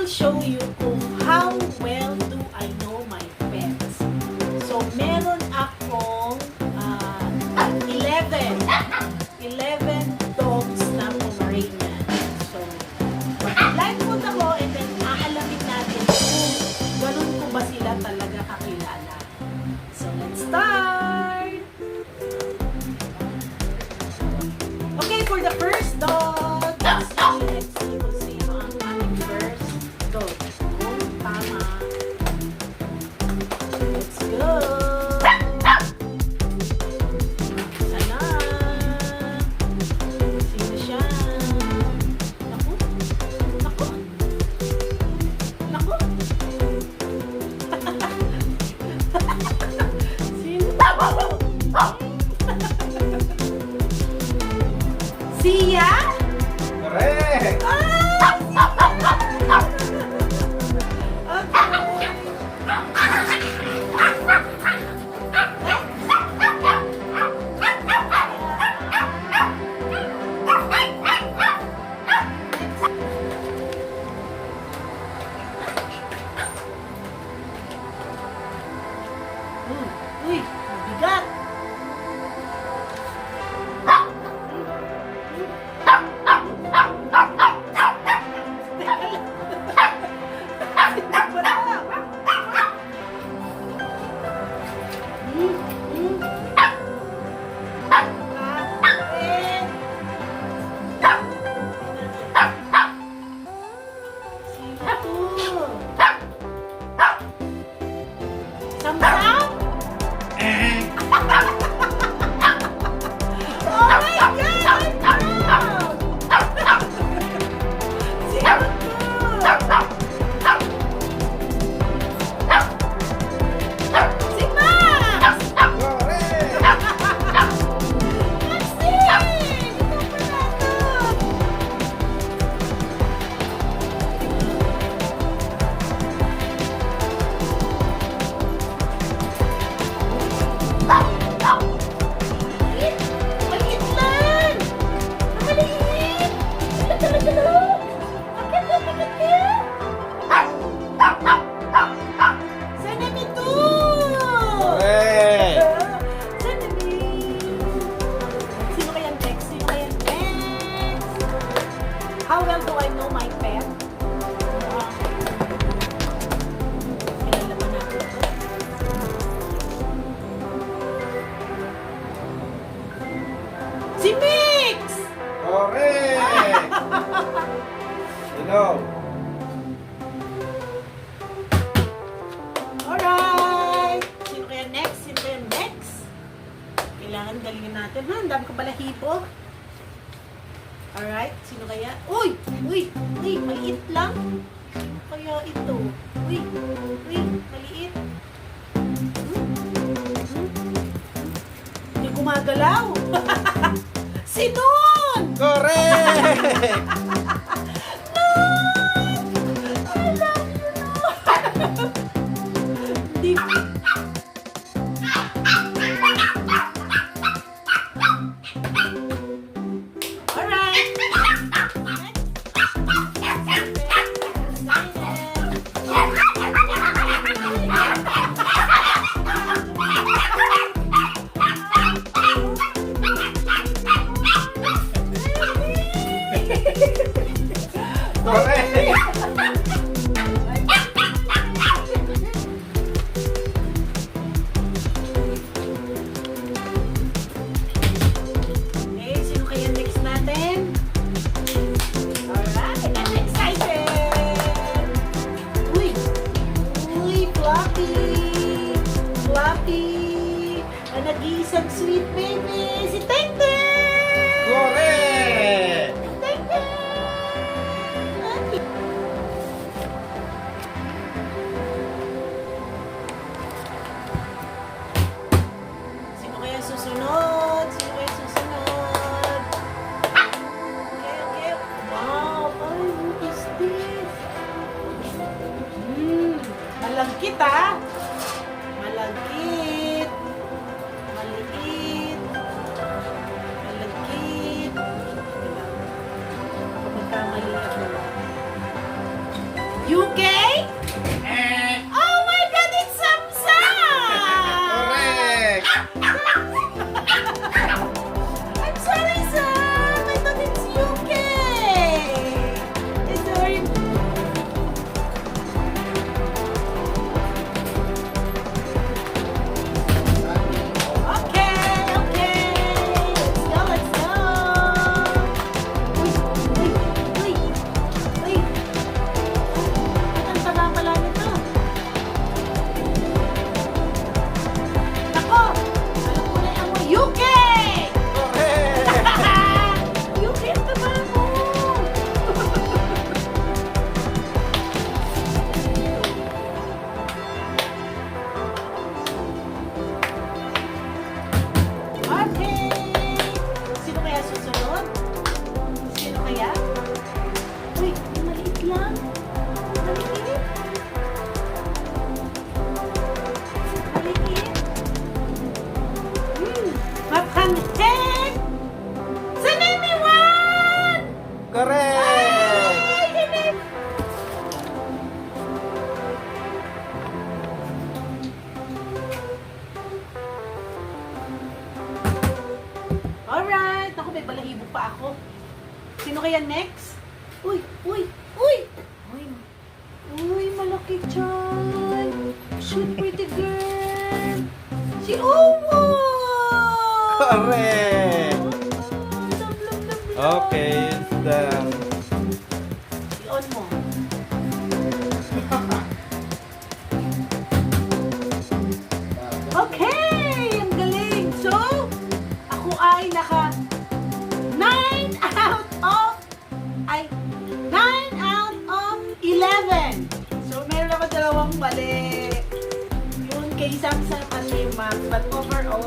will show you kung how well do I know my pets. So, meron akong 11 dogs na Pomeranian. So, blindfold ako and then aalamin natin kung ganun ko ba sila talaga kakilala. So, let's start! Okay, for the first dog, let's see kung sino ang ating first dog. Oh, tama. Let's go! Sana! Sino siya? Naku! Naku! Naku! Sino? Sia? Correct! Uy, mabigat. Samsam? Oh my God! I'm proud! Sino to? Si Max! Correct! Maxine! Ito pala to! Maliit! Maliit lang! Maliit! Sila talaga lang! Akit na akit yan! Sana nito! Correct! Sana Sino kaya next? Sino kaya next? How well do I know my pet? Kilala ba natin ito? Si Mix! Correct! Sino? Alright! Sino kaya next? Sino kaya next? Kailangan galingin natin. Ha? Ang dami ko pala hipo. Alright. Sino kaya? Uy! Uy! Uy! Maliit lang. Sino kaya ito? Uy! Uy! Maliit. Hindi gumagalaw. Si Nun! Correct! I love you, Nun! Hindi. Alright. Correct! Okay, sino kaya next natin? Alright, I'm excited! Uy! Uy, Fluffy! Fluffy! Ang nag-iisang sweet baby! Si Teng Teng! Correct! Teng Teng! Sino kaya susunod? Sino kaya susunod? Okay, okay. Wow! Ay, what is this? Malagkit ah! Malagkit! Maliit! Malagkit! Kapag magkamali ako. UK? Oh my God, it's Samsung! Correct! I'm sorry, Sam. I thought it's UK. It's very... Okay, okay. Let's go. Uy, uy, uy. Ang taba pala nito. Ako, alam ko na yung amoy. UK! Correct! UK, ang taba mo. Okay. Sino kaya susunod? Sino kaya? Uy, maliit lang. Maliit. Maliit. Mapangheng! Sanimiwan! Correct! Ay, hindi. Alright. Ako, may balahibo pa ako. Sino kaya next? Uy, uy, uy! Uy, uy, malaki dyan. Sweet pretty girl. Si Owo! Correct! Love, love, love, love. Okay, it's done. I-on mo. Okay! Ang galing! So, ako ay naka 9 out of 11. So, meron ako dalawang mali. Yun kay Samsung at kay Mac. But overall,